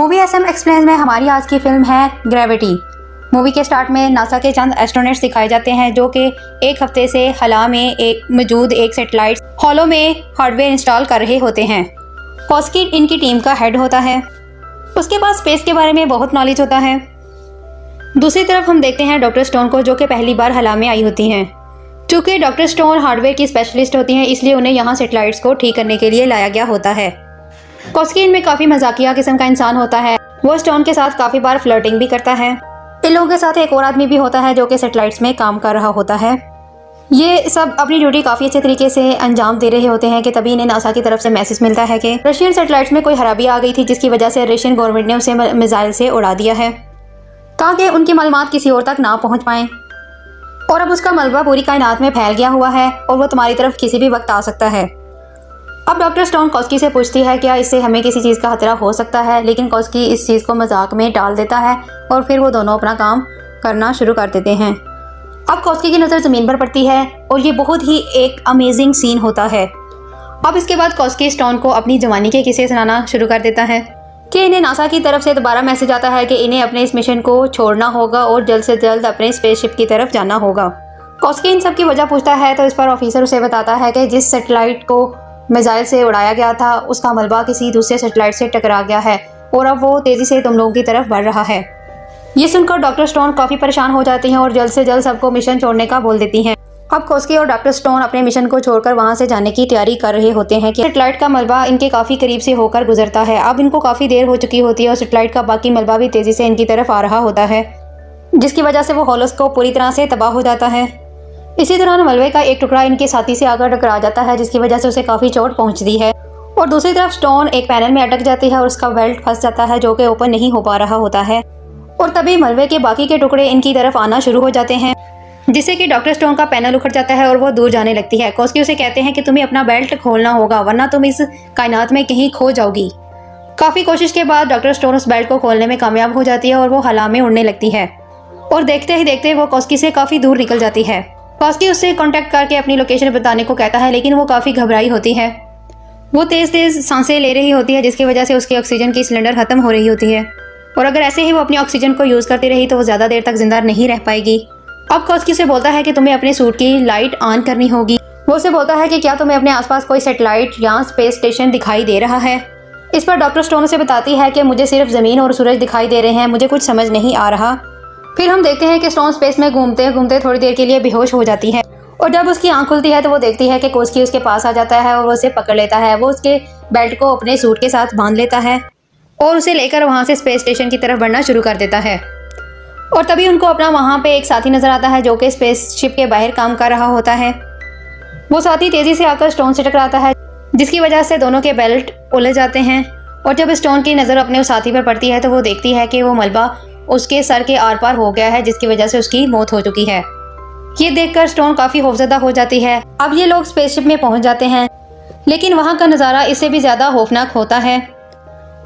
Movie SM explain में हमारी आज की फिल्म है ग्रेविटी। मूवी के स्टार्ट में नासा के चंद एस्ट्रोनॉट्स दिखाए जाते हैं जो कि एक हफ्ते से खला में मौजूद एक सैटेलाइट हॉलो में हार्डवेयर इंस्टॉल कर रहे होते हैं। कॉस्की इनकी टीम का हेड होता है, उसके पास स्पेस के बारे में बहुत नॉलेज होता है। दूसरी तरफ हम देखते हैं डॉक्टर स्टोन को, जो कि पहली बार हला में आई होती हैं। चूँकि डॉक्टर स्टोन हार्डवेयर की स्पेशलिस्ट होती हैं, इसलिए उन्हें यहाँ सैटेलाइट्स को ठीक करने के लिए लाया गया होता है। कॉस्की इनमें काफ़ी मजाकिया किस्म का इंसान होता है। वो स्टोन के साथ काफ़ी बार फ्लर्टिंग भी करता है। इन लोगों के साथ एक और आदमी भी होता है जो कि सैटेलाइट्स में काम कर रहा होता है। ये सब अपनी ड्यूटी काफ़ी अच्छे तरीके से अंजाम दे रहे होते हैं कि तभी इन्हें नासा की तरफ से मैसेज मिलता है कि रशियन सैटेलाइट्स में कोई खराबी आ गई थी, जिसकी वजह से रशियन गवर्नमेंट ने उसे मिसाइल से उड़ा दिया है ताकि उनकी मालूमात किसी और तक ना पहुँच पाएँ। और अब उसका मलबा पूरी कायनात में फैल गया हुआ है और वो तुम्हारी तरफ किसी भी वक्त आ सकता है। अब डॉक्टर स्टोन कॉस्की से पूछती है क्या इससे हमें किसी चीज़ का खतरा हो सकता है, लेकिन कॉस्की इस चीज़ को मजाक में डाल देता है और फिर वो दोनों अपना काम करना शुरू कर देते हैं। अब कॉस्की की नज़र ज़मीन पर पड़ती है और ये बहुत ही एक अमेजिंग सीन होता है। अब इसके बाद कॉस्की स्टोन को अपनी जवानी के किस्से सुनाना शुरू कर देता है कि इन्हें नासा की तरफ से दोबारा मैसेज आता है कि इन्हें अपने इस मिशन को छोड़ना होगा और जल्द से जल्द अपने स्पेसशिप की तरफ जाना होगा। कॉस्की इन सब की वजह पूछता है तो इस पर ऑफिसर उसे बताता है कि जिस सैटेलाइट को मिसाइल से उड़ाया गया था उसका मलबा किसी दूसरे सैटेलाइट से टकरा गया है और अब वो तेज़ी से तुम लोगों की तरफ बढ़ रहा है। ये सुनकर डॉक्टर स्टोन काफ़ी परेशान हो जाती हैं और जल्द से जल्द सबको मिशन छोड़ने का बोल देती हैं। अब कॉस्की और डॉक्टर स्टोन अपने मिशन को छोड़कर वहां से जाने की तैयारी कर रहे होते हैं कि सैटेलाइट का मलबा इनके काफ़ी करीब से होकर गुजरता है। अब इनको काफ़ी देर हो चुकी होती है और सैटेलाइट का बाकी मलबा भी तेज़ी से इनकी तरफ आ रहा होता है, जिसकी वजह से वो हॉलोस्कोप पूरी तरह से तबाह हो जाता है। इसी दौरान मलबे का एक टुकड़ा इनके साथी से आकर टकरा जाता है, जिसकी वजह से उसे काफ़ी चोट पहुंचती है। और दूसरी तरफ स्टोन एक पैनल में अटक जाती है और उसका बेल्ट फंस जाता है जो कि ओपन नहीं हो पा रहा होता है। और तभी मलबे के बाकी के टुकड़े इनकी तरफ आना शुरू हो जाते हैं, जिससे कि डॉक्टर स्टोन का पैनल उखड़ जाता है और वो दूर जाने लगती है। कॉस्की उसे कहते हैं कि तुम्हें अपना बेल्ट खोलना होगा वरना तुम इस कायनात में कहीं खो जाओगी। काफ़ी कोशिश के बाद डॉक्टर स्टोन उस बेल्ट को खोलने में कामयाब हो जाती है और वो हवा में उड़ने लगती है और देखते ही देखते वो कॉस्की से काफ़ी दूर निकल जाती है। कॉस्की उससे कांटेक्ट करके अपनी लोकेशन बताने को कहता है, लेकिन वो काफ़ी घबराई होती है। वो तेज़ तेज़ सांसें ले रही होती है, जिसकी वजह से उसकी ऑक्सीजन की सिलेंडर ख़त्म हो रही होती है और अगर ऐसे ही वो अपनी ऑक्सीजन को यूज़ करती रही तो वो ज़्यादा देर तक जिंदा नहीं रह पाएगी। अब कॉस्की से बोलता है कि तुम्हें अपने सूट की लाइट ऑन करनी होगी। वो उसे बोलता है कि क्या तुम्हें अपने आसपास कोई सैटेलाइट या स्पेस स्टेशन दिखाई दे रहा है। इस पर डॉक्टर स्टोन से बताती है कि मुझे सिर्फ ज़मीन और सूरज दिखाई दे रहे हैं, मुझे कुछ समझ नहीं आ रहा। फिर हम देखते हैं कि स्टोन स्पेस में घूमते घूमते थोड़ी देर के लिए बेहोश हो जाती है और जब उसकी आंख खुलती है तो वो देखती है कि कॉस्की उसके पास आ जाता है और वो उसे पकड़ लेता है। वो उसके बेल्ट को अपने सूट के साथ बांध लेता है और उसे लेकर वहाँ से स्पेस स्टेशन की तरफ बढ़ना शुरू कर देता है। और तभी उनको अपना वहाँ पे एक साथी नज़र आता है जो कि स्पेसशिप के बाहर काम कर रहा होता है। वो साथी तेज़ी से आकर स्टोन से टकराता है, जिसकी वजह से दोनों के बेल्ट उलझ जाते हैं। और जब स्टोन की नज़र अपने उस साथी पर पड़ती है तो वो देखती है कि वो मलबा उसके सर के आर पार हो गया है, जिसकी वजह से उसकी मौत हो चुकी है। ये देखकर स्टोन काफ़ी खौफजदा हो जाती है। अब ये लोग स्पेसशिप में पहुंच जाते हैं, लेकिन वहाँ का नज़ारा इससे भी ज़्यादा खौफनाक होता है।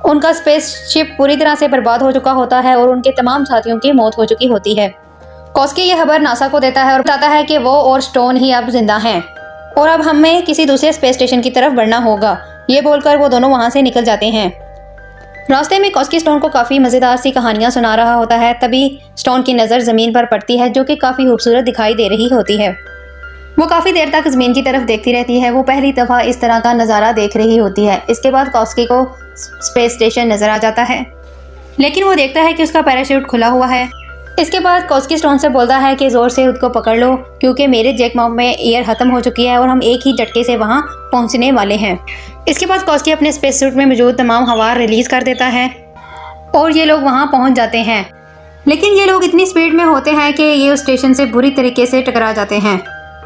उनका स्पेसशिप पूरी तरह से बर्बाद हो चुका होता है और उनके तमाम साथियों की मौत हो चुकी होती है। कॉस्की ये खबर नासा को देता है और बताता है कि वो और स्टोन ही अब जिंदा हैं और अब हमें किसी दूसरे स्पेस स्टेशन की तरफ बढ़ना होगा। ये बोलकर वो दोनों वहाँ से निकल जाते हैं। रास्ते में कॉस्की स्टोन को काफ़ी मज़ेदार सी कहानियाँ सुना रहा होता है। तभी स्टोन की नज़र ज़मीन पर पड़ती है जो कि काफ़ी खूबसूरत दिखाई दे रही होती है। वो काफ़ी देर तक ज़मीन की तरफ देखती रहती है। वो पहली दफ़ा इस तरह का नज़ारा देख रही होती है। इसके बाद कॉस्की को स्पेस स्टेशन नज़र आ जाता है, लेकिन वो देखता है कि उसका पैराशूट खुला हुआ है। इसके बाद कॉस्की स्टोन से बोलता है कि ज़ोर से खुद को पकड़ लो क्योंकि मेरे जेट माउंट में एयर ख़त्म हो चुकी है और हम एक ही झटके से वहाँ पहुँचने वाले हैं। इसके बाद कॉस्की अपने स्पेस सूट में मौजूद तमाम हवा रिलीज़ कर देता है और ये लोग वहाँ पहुँच जाते हैं, लेकिन ये लोग इतनी स्पीड में होते हैं कि ये उस स्टेशन से बुरी तरीके से टकरा जाते हैं,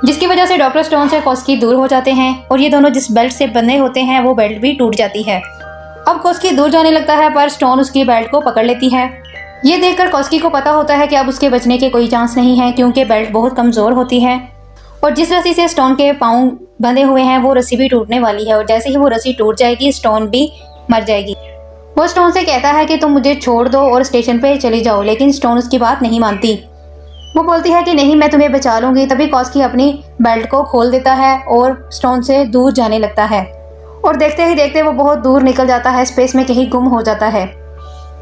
जिसकी वजह से डॉक्टर स्टोन से कॉस्की दूर हो जाते हैं और ये दोनों जिस बेल्ट से बंधे होते हैं वो बेल्ट भी टूट जाती है। अब कॉस्की दूर जाने लगता है पर स्टोन उसकी बेल्ट को पकड़ लेती है। ये देखकर कॉस्की को पता होता है कि अब उसके बचने के कोई चांस नहीं है क्योंकि बेल्ट बहुत कमज़ोर होती है और जिस रस्सी से स्टोन के पाँव बंधे हुए हैं वो रस्सी भी टूटने वाली है और जैसे ही वो रस्सी टूट जाएगी स्टोन भी मर जाएगी। वो स्टोन से कहता है कि तुम मुझे छोड़ दो और स्टेशन पे चली जाओ, लेकिन स्टोन उसकी बात नहीं मानती। वो बोलती है कि नहीं, मैं तुम्हें बचा लूँगी। तभी कॉस्की अपनी बेल्ट को खोल देता है और स्टोन से दूर जाने लगता है और देखते ही देखते वो बहुत दूर निकल जाता है, स्पेस में कहीं गुम हो जाता है।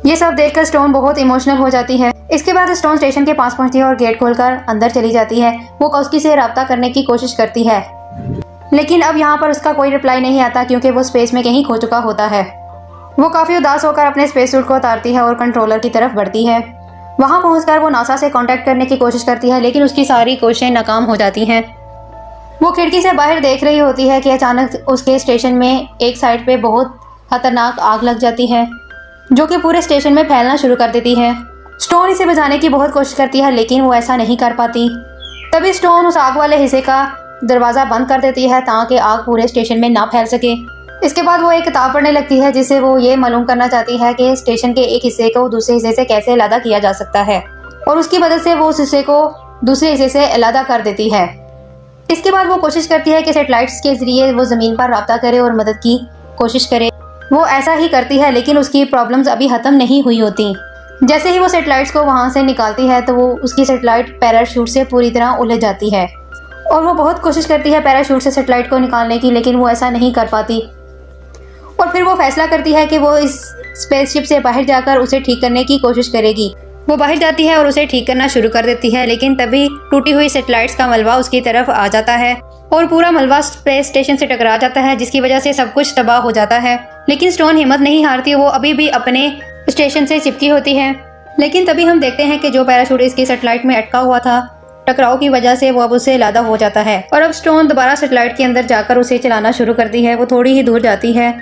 ये सब देखकर स्टोन बहुत इमोशनल हो जाती है। इसके बाद स्टोन स्टेशन के पास पहुंचती है और गेट खोलकर अंदर चली जाती है। वो कौस्की से राब्ता करने की कोशिश करती है, लेकिन अब यहाँ पर उसका कोई रिप्लाई नहीं आता क्योंकि वो स्पेस में कहीं खो चुका होता है। वो काफ़ी उदास होकर अपने स्पेस सूट को उतारती है और कंट्रोलर की तरफ बढ़ती है। वहाँ पहुँचकर वो नासा से कांटेक्ट करने की कोशिश करती है, लेकिन उसकी सारी कोशिशें नाकाम हो जाती हैं। वो खिड़की से बाहर देख रही होती है कि अचानक उसके स्टेशन में एक साइड पे बहुत खतरनाक आग लग जाती है, जो कि पूरे स्टेशन में फैलना शुरू कर देती है। स्टोन इसे बचाने की बहुत कोशिश करती है, लेकिन वो ऐसा नहीं कर पाती। तभी स्टोन उस आग वाले हिस्से का दरवाज़ा बंद कर देती है ताकि आग पूरे स्टेशन में ना फैल सके। इसके बाद वो एक किताब पढ़ने लगती है जिससे वो ये मालूम करना चाहती है कि स्टेशन के एक हिस्से को दूसरे हिस्से से कैसे अलग किया जा सकता है, और उसकी मदद से वो उस हिस्से को दूसरे हिस्से से अलग कर देती है। इसके बाद वो कोशिश करती है कि सैटेलाइट्स के जरिए वो ज़मीन पर राब्ता करे और मदद की कोशिश करे। वो ऐसा ही करती है, लेकिन उसकी प्रॉब्लम्स अभी ख़त्म नहीं हुई होती। जैसे ही वो सैटेलाइट्स को वहाँ से निकालती है तो वो उसकी सैटेलाइट पैराशूट से पूरी तरह उलझ जाती है, और वो बहुत कोशिश करती है पैराशूट से सैटेलाइट को निकालने की, लेकिन वो ऐसा नहीं कर पाती। और फिर वो फैसला करती है कि वो इस स्पेसशिप से बाहर जाकर उसे ठीक करने की कोशिश करेगी। वो बाहर जाती है और उसे ठीक करना शुरू कर देती है, लेकिन तभी टूटी हुई सैटेलाइट्स का मलबा उसकी तरफ आ जाता है और पूरा मलबा स्पेस स्टेशन से टकरा जाता है, जिसकी वजह से सब कुछ तबाह हो जाता है। लेकिन स्टोन हिम्मत नहीं हारती, वो अभी भी अपने स्टेशन से चिपकी होती है। लेकिन तभी हम देखते हैं कि जो पैराशूट इसकी सैटेलाइट में अटका हुआ था, टकराव की वजह से वो अब उससे लादा हो जाता है, और अब स्टोन दोबारा सैटेलाइट के अंदर जाकर उसे चलाना शुरू करती है। वो थोड़ी ही दूर जाती है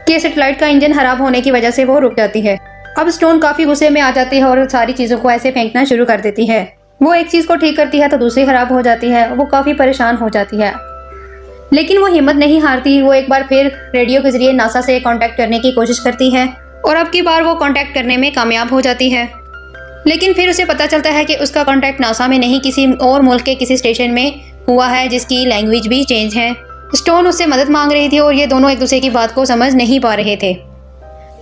कि सैटेलाइट का इंजन खराब होने की वजह से वो रुक जाती है। अब स्टोन काफ़ी गुस्से में आ जाती है और सारी चीज़ों को ऐसे फेंकना शुरू कर देती है। वो एक चीज़ को ठीक करती है तो दूसरी खराब हो जाती है। वो काफ़ी परेशान हो जाती है, लेकिन वो हिम्मत नहीं हारती। वो एक बार फिर रेडियो के जरिए नासा से कांटेक्ट करने की कोशिश करती है, और अब की बार वो कांटेक्ट करने में कामयाब हो जाती है। लेकिन फिर उसे पता चलता है कि उसका कांटेक्ट नासा में नहीं, किसी और मुल्क के किसी स्टेशन में हुआ है जिसकी लैंग्वेज भी चेंज है। स्टोन उससे मदद मांग रही थी और ये दोनों एक दूसरे की बात को समझ नहीं पा रहे थे,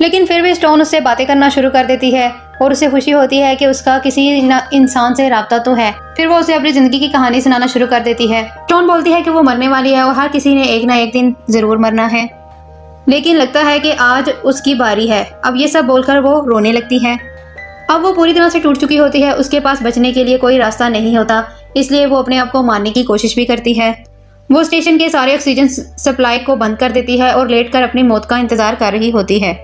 लेकिन फिर भी स्टोन उससे बातें करना शुरू कर देती है और उसे खुशी होती है कि उसका किसी इंसान से राब्ता तो है। फिर वो उसे अपनी ज़िंदगी की कहानी सुनाना शुरू कर देती है। स्टोन बोलती है कि वो मरने वाली है और हर किसी ने एक ना एक दिन ज़रूर मरना है, लेकिन लगता है कि आज उसकी बारी है। अब ये सब बोलकर वो रोने लगती है। अब वो पूरी तरह से टूट चुकी होती है, उसके पास बचने के लिए कोई रास्ता नहीं होता, इसलिए वो अपने आप को मारने की कोशिश भी करती है। वो स्टेशन के सारे ऑक्सीजन सप्लाई को बंद कर देती है और लेटकर अपनी मौत का इंतजार कर रही होती है।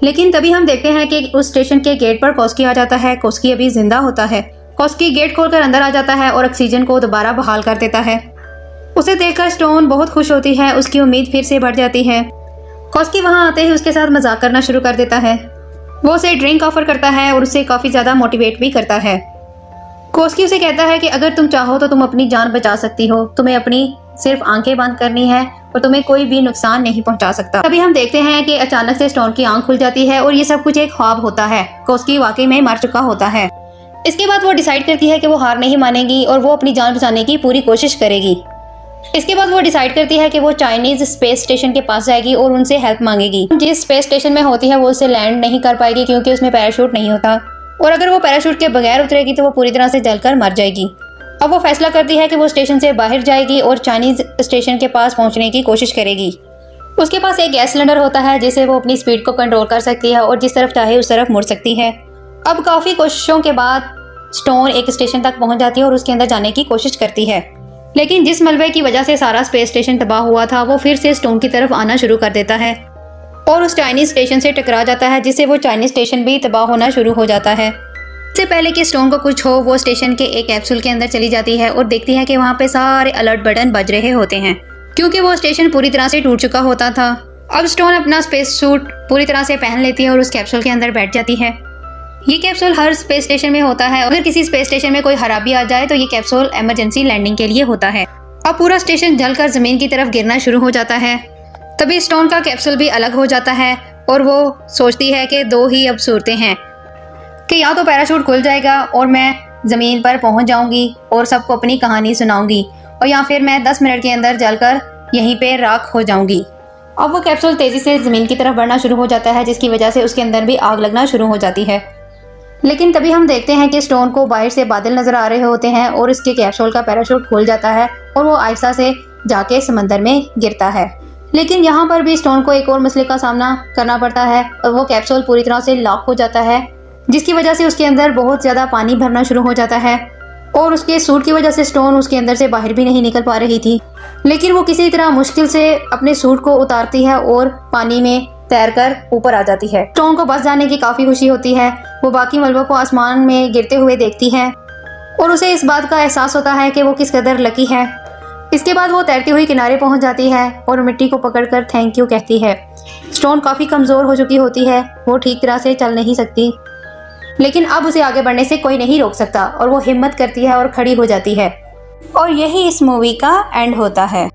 लेकिन तभी हम देखते हैं कि उस स्टेशन के गेट पर कौस्की आ जाता है। कौस्की अभी जिंदा होता है। कौस्की गेट खोलकर अंदर आ जाता है और ऑक्सीजन को दोबारा बहाल कर देता है। उसे देखकर स्टोन बहुत खुश होती है, उसकी उम्मीद फिर से बढ़ जाती है। कौस्की वहाँ आते ही उसके साथ मजाक करना शुरू कर देता है। वो उसे ड्रिंक ऑफर करता है और उसे काफ़ी ज़्यादा मोटिवेट भी करता है। कौस्की उसे कहता है कि अगर तुम चाहो तो तुम अपनी जान बचा सकती हो, तुम्हें अपनी सिर्फ आंखें बंद करनी है और तुम्हें कोई भी नुकसान नहीं पहुंचा सकता। तभी हम देखते हैं कि अचानक से स्टोन की आंख खुल जाती है और ये सब कुछ एक ख्वाब होता है। कौस्की वाकई में मर चुका होता है। इसके बाद वो डिसाइड करती है कि वो हार नहीं मानेगी और वो अपनी जान बचाने की पूरी कोशिश करेगी। इसके बाद वो डिसाइड करती है कि वो चाइनीज स्पेस स्टेशन के पास जाएगी और उनसे हेल्प मांगेगी। जिस स्पेस स्टेशन में होती है वो उसे लैंड नहीं कर पाएगी क्योंकि उसमें पैराशूट नहीं होता, और अगर वो पैराशूट के बगैर उतरेगी तो वो पूरी तरह से जलकर मर जाएगी। अब वो फैसला करती है कि वो स्टेशन से बाहर जाएगी और चाइनीज स्टेशन के पास पहुंचने की कोशिश करेगी। उसके पास एक गैस सिलेंडर होता है जिससे वो अपनी स्पीड को कंट्रोल कर सकती है और जिस तरफ चाहे उस तरफ मुड़ सकती है। अब काफ़ी कोशिशों के बाद स्टोन एक स्टेशन तक पहुंच जाती है और उसके अंदर जाने की कोशिश करती है, लेकिन जिस मलबे की वजह से सारा स्पेस स्टेशन तबाह हुआ था वो फिर से स्टोन की तरफ आना शुरू कर देता है और उस चाइनीज स्टेशन से टकरा जाता है, जिससे वो चाइनीज स्टेशन भी तबाह होना शुरू हो जाता है। इससे पहले कि स्टोन को कुछ हो, वो स्टेशन के एक कैप्सूल के अंदर चली जाती है और देखती है कि वहाँ पे सारे अलर्ट बटन बज रहे होते हैं क्योंकि वो स्टेशन पूरी तरह से टूट चुका होता था। अब स्टोन अपना स्पेस सूट पूरी तरह से पहन लेती है और उस कैप्सूल के अंदर बैठ जाती है। ये कैप्सूल हर स्पेस स्टेशन में होता है। अगर किसी स्पेस स्टेशन में कोई खराबी आ जाए तो ये कैप्सूल इमरजेंसी लैंडिंग के लिए होता है। अब पूरा स्टेशन जलकर जमीन की तरफ गिरना शुरू हो जाता है। तभी स्टोन का कैप्सूल भी अलग हो जाता है और वो सोचती है कि दो ही अब सूरतें हैं कि या तो पैराशूट खुल जाएगा और मैं ज़मीन पर पहुंच जाऊंगी और सबको अपनी कहानी सुनाऊंगी, और या फिर मैं 10 मिनट के अंदर जलकर यहीं पे राख हो जाऊंगी। अब वो कैप्सूल तेज़ी से ज़मीन की तरफ बढ़ना शुरू हो जाता है, जिसकी वजह से उसके अंदर भी आग लगना शुरू हो जाती है। लेकिन तभी हम देखते हैं कि स्टोन को बाहर से बादल नज़र आ रहे होते हैं और इसके कैप्सूल का पैराशूट खुल जाता है और वो आहिस्ता से जाके समंदर में गिरता है। लेकिन यहाँ पर भी स्टोन को एक और मसले का सामना करना पड़ता है और वो कैप्सूल पूरी तरह से लॉक हो जाता है, जिसकी वजह से उसके अंदर बहुत ज़्यादा पानी भरना शुरू हो जाता है और उसके सूट की वजह से स्टोन उसके अंदर से बाहर भी नहीं निकल पा रही थी। लेकिन वो किसी तरह मुश्किल से अपने सूट को उतारती है और पानी में तैरकर ऊपर आ जाती है। स्टोन को बच जाने की काफ़ी खुशी होती है। वो बाकी मलबों को आसमान में गिरते हुए देखती है और उसे इस बात का एहसास होता है कि वो किस कदर लकी है। इसके बाद वो तैरती हुई किनारे पहुंच जाती है और मिट्टी को पकड़कर थैंक यू कहती है। स्टोन काफ़ी कमज़ोर हो चुकी होती है, वो ठीक तरह से चल नहीं सकती, लेकिन अब उसे आगे बढ़ने से कोई नहीं रोक सकता और वो हिम्मत करती है और खड़ी हो जाती है। और यही इस मूवी का एंड होता है।